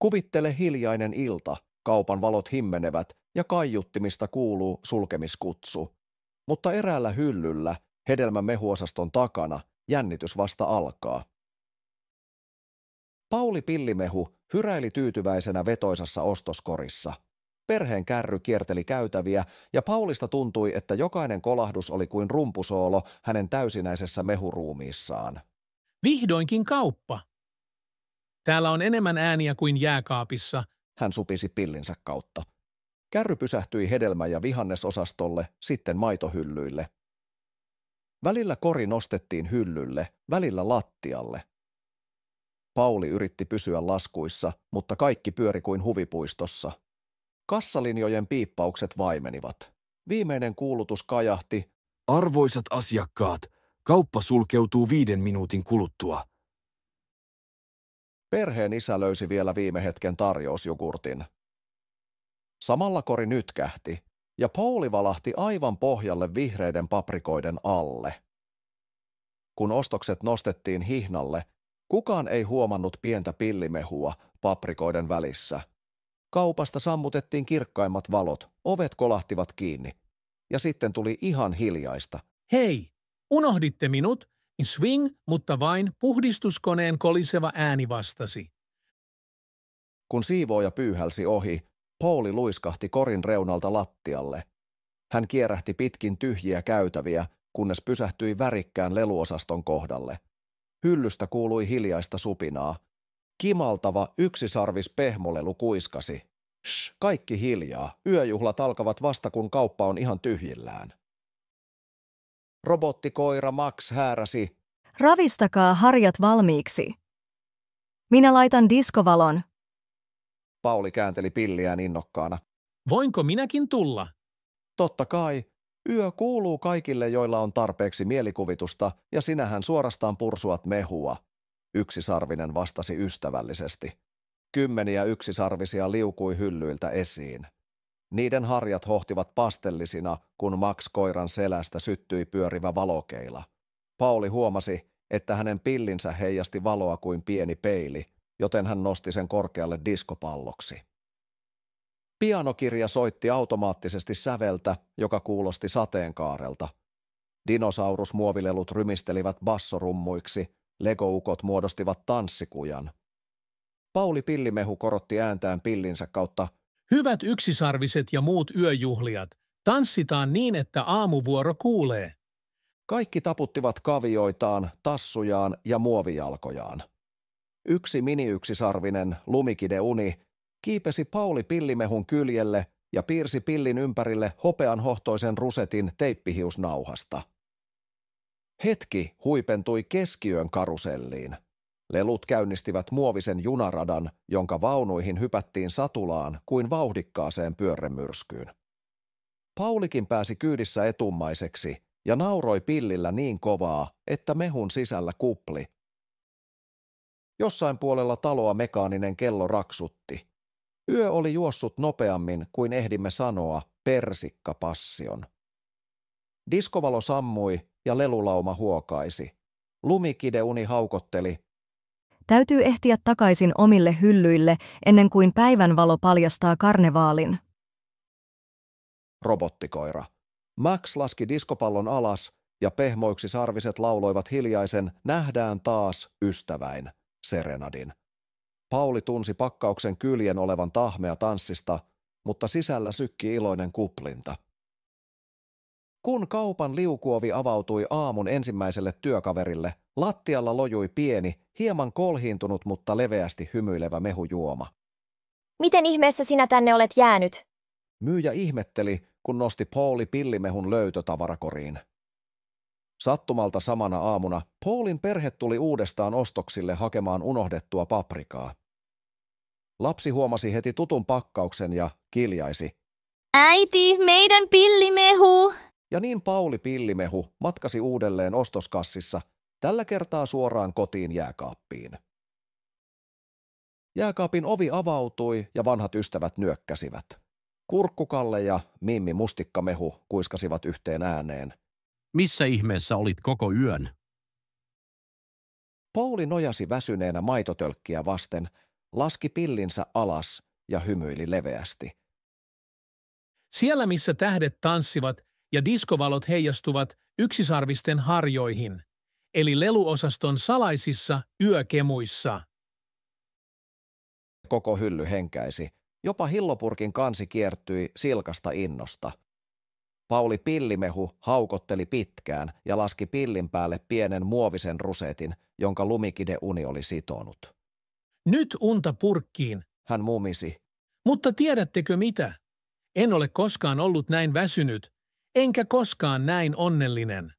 Kuvittele hiljainen ilta, kaupan valot himmenevät ja kaiuttimista kuuluu sulkemiskutsu. Mutta eräällä hyllyllä, hedelmän mehuosaston takana, jännitys vasta alkaa. Pauli Pillimehu hyräili tyytyväisenä vetoisassa ostoskorissa. Perheen kärry kierteli käytäviä ja Paulista tuntui, että jokainen kolahdus oli kuin rumpusoolo hänen täysinäisessä mehuruumiissaan. Vihdoinkin kauppa. Täällä on enemmän ääniä kuin jääkaapissa. Hän supisi pillinsä kautta. Kärry pysähtyi hedelmä- ja vihannesosastolle, sitten maitohyllyille. Välillä kori nostettiin hyllylle, välillä lattialle. Pauli yritti pysyä laskuissa, mutta kaikki pyöri kuin huvipuistossa. Kassalinjojen piippaukset vaimenivat. Viimeinen kuulutus kajahti. Arvoisat asiakkaat, kauppa sulkeutuu 5 minuutin kuluttua. Perheen isä löysi vielä viime hetken tarjousjogurtin. Samalla kori nytkähti, ja Pauli valahti aivan pohjalle vihreiden paprikoiden alle. Kun ostokset nostettiin hihnalle, kukaan ei huomannut pientä pillimehua paprikoiden välissä. Kaupasta sammutettiin kirkkaimmat valot, ovet kolahtivat kiinni, ja sitten tuli ihan hiljaista. Hei, unohditte minut? Swing, mutta vain puhdistuskoneen koliseva ääni vastasi. Kun siivooja pyyhälsi ohi, Pauli luiskahti korin reunalta lattialle. Hän kierähti pitkin tyhjiä käytäviä, kunnes pysähtyi värikkään leluosaston kohdalle. Hyllystä kuului hiljaista supinaa. Kimaltava yksisarvis pehmolelu kuiskasi. Shh, kaikki hiljaa. Yöjuhlat alkavat vasta, kun kauppa on ihan tyhjillään. Robottikoira Max hääräsi. Ravistakaa harjat valmiiksi. Minä laitan diskovalon. Pauli käänteli pilliään innokkaana. Voinko minäkin tulla? Totta kai. Yö kuuluu kaikille, joilla on tarpeeksi mielikuvitusta, ja sinähän suorastaan pursuat mehua. Yksisarvinen vastasi ystävällisesti. 10 yksisarvisia liukui hyllyiltä esiin. Niiden harjat hohtivat pastellisina, kun Max koiran selästä syttyi pyörivä valokeila. Pauli huomasi, että hänen pillinsä heijasti valoa kuin pieni peili, joten hän nosti sen korkealle diskopalloksi. Pianokirja soitti automaattisesti säveltä, joka kuulosti sateenkaarelta. Dinosaurusmuovilelut rymistelivät bassorummuiksi, legoukot muodostivat tanssikujan. Pauli Pillimehu korotti ääntään pillinsä kautta. Hyvät yksisarviset ja muut yöjuhlijat, tanssitaan niin, että aamuvuoro kuulee. Kaikki taputtivat kavioitaan, tassujaan ja muovijalkojaan. Yksi mini-yksisarvinen, Lumikide Uni, kiipesi Pauli Pillimehun kyljelle ja piirsi pillin ympärille hopeanhohtoisen rusetin teippihiusnauhasta. Hetki huipentui keskiyön karuselliin. Lelut käynnistivät muovisen junaradan, jonka vaunuihin hypättiin satulaan kuin vauhdikkaaseen pyörremyrskyyn. Paulikin pääsi kyydissä etummaiseksi ja nauroi pillillä niin kovaa, että mehun sisällä kupli. Jossain puolella taloa mekaaninen kello raksutti. Yö oli juossut nopeammin kuin ehdimme sanoa persikkapassion. Diskovalo sammui ja lelulauma huokaisi. Lumikide Uni haukotteli. Täytyy ehtiä takaisin omille hyllyille ennen kuin päivänvalo paljastaa karnevaalin. Robottikoira. Max laski diskopallon alas ja pehmoiksi sarviset lauloivat hiljaisen "Nähdään taas, ystäväin" serenadin. Pauli tunsi pakkauksen kyljen olevan tahmea tanssista, mutta sisällä sykki iloinen kuplinta. Kun kaupan liukuovi avautui aamun ensimmäiselle työkaverille, lattialla lojui pieni, hieman kolhiintunut, mutta leveästi hymyilevä mehujuoma. Miten ihmeessä sinä tänne olet jäänyt? Myyjä ihmetteli, kun nosti Pauli Pillimehun löytötavarakoriin. Sattumalta samana aamuna Paulin perhe tuli uudestaan ostoksille hakemaan unohdettua paprikaa. Lapsi huomasi heti tutun pakkauksen ja kiljaisi. Äiti, meidän pillimehu! Ja niin Pauli Pillimehu matkasi uudelleen ostoskassissa, tällä kertaa suoraan kotiin jääkaappiin. Jääkaapin ovi avautui ja vanhat ystävät nyökkäsivät. Kurkkukalle ja Mimmi Mustikkamehu kuiskasivat yhteen ääneen. Missä ihmeessä olit koko yön? Pauli nojasi väsyneenä maitotölkkiä vasten. laski pillinsä alas ja hymyili leveästi. Siellä missä tähdet tanssivat ja diskovalot heijastuvat yksisarvisten harjoihin, eli leluosaston salaisissa yökemuissa. Koko hylly henkäisi. Jopa hillopurkin kansi kiertyi silkasta innosta. Pauli Pillimehu haukotteli pitkään ja laski pillin päälle pienen muovisen rusetin, jonka lumikide-uni oli sitonut. Nyt unta purkkiin. Hän mumisi. Mutta tiedättekö mitä? En ole koskaan ollut näin väsynyt, enkä koskaan näin onnellinen.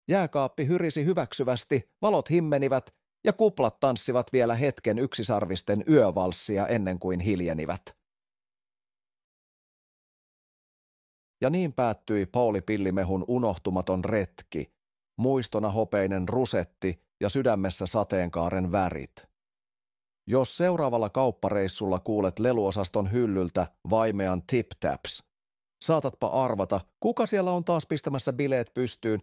Jääkaappi hyrisi hyväksyvästi, valot himmenivät ja kuplat tanssivat vielä hetken yksisarvisten yövalssia ennen kuin hiljenivät. Ja niin päättyi Pauli Pillimehun unohtumaton retki, muistona hopeinen rusetti ja sydämessä sateenkaaren värit. Jos seuraavalla kauppareissulla kuulet leluosaston hyllyltä vaimean tip-taps, saatatpa arvata, kuka siellä on taas pistämässä bileet pystyyn